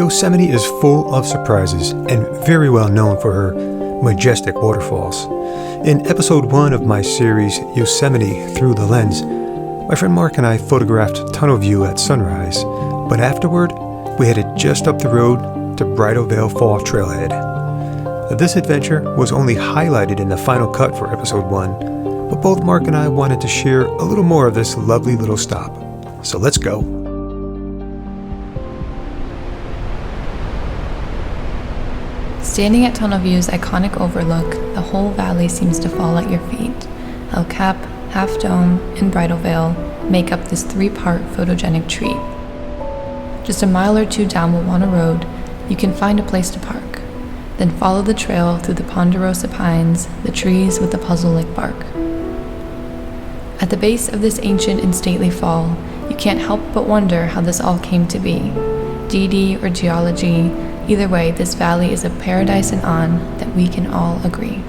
Yosemite is full of surprises and very well known for her majestic waterfalls. In episode 1 of my series, Yosemite Through The Lens, my friend Mark and I photographed tunnel view at sunrise, but afterward, we headed just up the road to Bridalveil Fall Trailhead. This adventure was only highlighted in the final cut for episode 1, but both Mark and I wanted to share a little more of this lovely little stop. So let's go. Standing at Tunnel View's iconic Overlook, the whole valley seems to fall at your feet. El Cap, Half Dome, and Bridalveil make up this 3-part photogenic treat. Just a mile or two down Moja Road, you can find a place to park, then follow the trail through the ponderosa pines, the trees with the puzzle-like bark. At the base of this ancient and stately fall, you can't help but wonder how this all came to be. Deity or geology, either way, this valley is a paradise and on that we can all agree.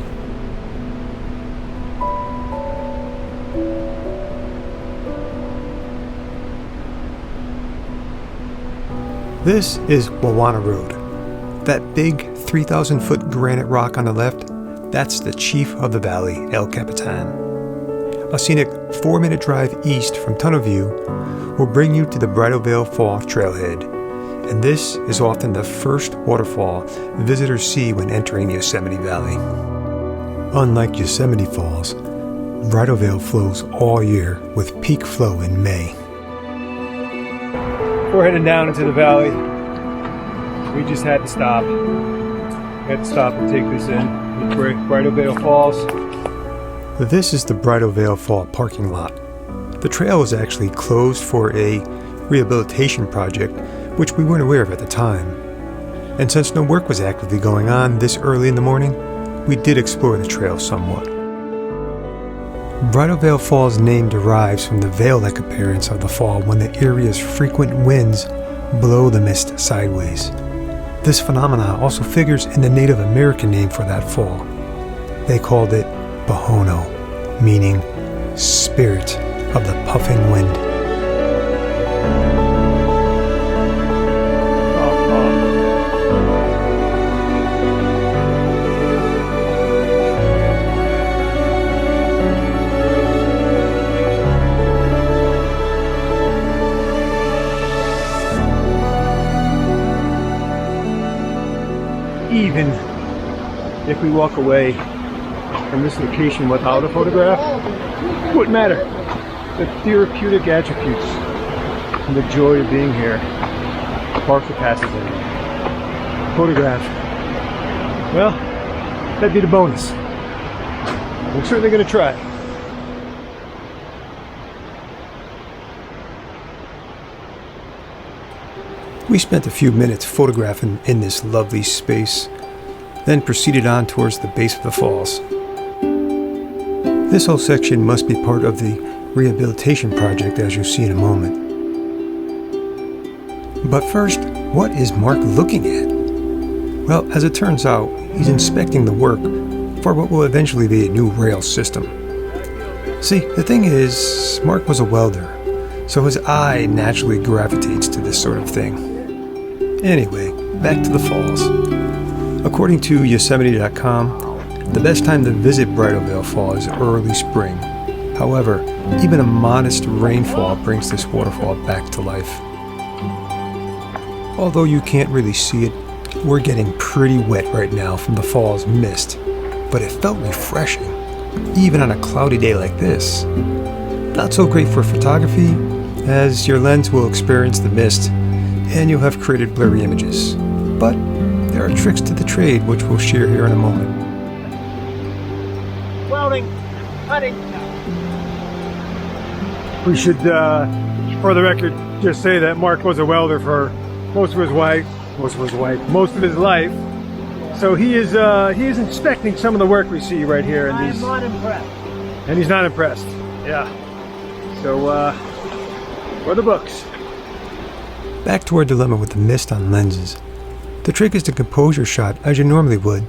This is Moja Road. That big 3,000-foot granite rock on the left, that's the chief of the valley, El Capitan. A scenic 4-minute drive east from Tunnel View will bring you to the Bridalveil Fall Trailhead. And this is often the first waterfall visitors see when entering Yosemite Valley. Unlike Yosemite Falls, Bridalveil flows all year with peak flow in May. We're heading down into the valley. We just had to stop. We had to stop and take this in. Bridalveil Falls. This is the Bridalveil Fall parking lot. The trail was actually closed for a rehabilitation project, which we weren't aware of at the time. And since no work was actively going on this early in the morning, we did explore the trail somewhat. Bridalveil Fall's name derives from the veil-like appearance of the fall when the area's frequent winds blow the mist sideways. This phenomena also figures in the Native American name for that fall. They called it Pohono, meaning spirit of the puffing wind. Even if we walk away from this location without a photograph, it wouldn't matter. The therapeutic attributes and the joy of being here far surpasses it. Photograph, well, that'd be the bonus. I'm certainly going to try. We spent a few minutes photographing in this lovely space, then proceeded on towards the base of the falls. This whole section must be part of the rehabilitation project, as you'll see in a moment. But first, what is Mark looking at? Well, as it turns out, he's inspecting the work for what will eventually be a new rail system. See, the thing is, Mark was a welder, so his eye naturally gravitates to this sort of thing. Anyway, back to the falls. According to Yosemite.com, the best time to visit Bridalveil Fall is early spring. However, even a modest rainfall brings this waterfall back to life. Although you can't really see it, we're getting pretty wet right now from the fall's mist, but it felt refreshing, even on a cloudy day like this. Not so great for photography, as your lens will experience the mist and you'll have created blurry images. But there are tricks to the trade which we'll share here in a moment. Welding, cutting. We should, for the record, just say that Mark was a welder for most of his life. So he is inspecting some of the work we see right here. And I'm not impressed. And he's not impressed. Yeah. So, for the books. Back to our dilemma with the mist on lenses. The trick is to compose your shot as you normally would,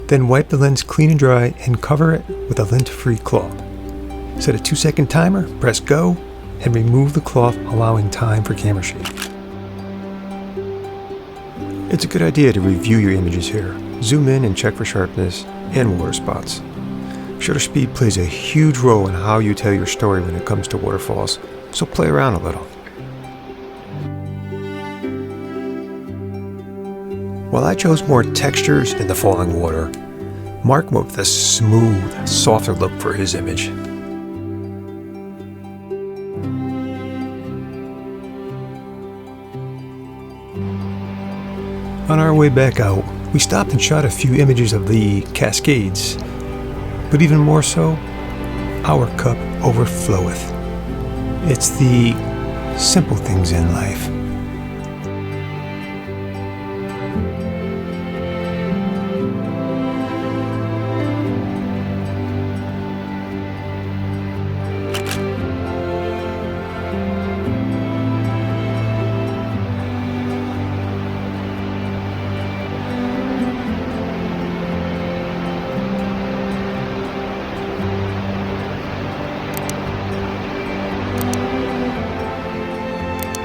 then wipe the lens clean and dry and cover it with a lint-free cloth. Set a 2-second timer, press go, and remove the cloth, allowing time for camera shake. It's a good idea to review your images here. Zoom in and check for sharpness and water spots. Shutter speed plays a huge role in how you tell your story when it comes to waterfalls, so play around a little. While I chose more textures in the falling water, Mark went with a smooth, softer look for his image. On our way back out, we stopped and shot a few images of the Cascades, but even more so, our cup overfloweth. It's the simple things in life.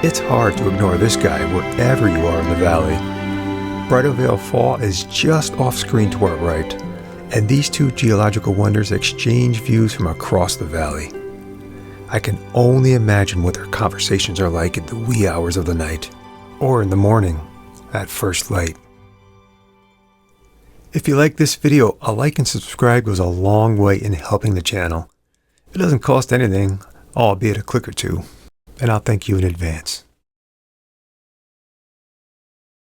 It's hard to ignore this guy wherever you are in the valley. Bridalveil Fall is just off screen to our right, and these two geological wonders exchange views from across the valley. I can only imagine what their conversations are like in the wee hours of the night, or in the morning, at first light. If you like this video, a like and subscribe goes a long way in helping the channel. It doesn't cost anything, albeit a click or two, and I'll thank you in advance.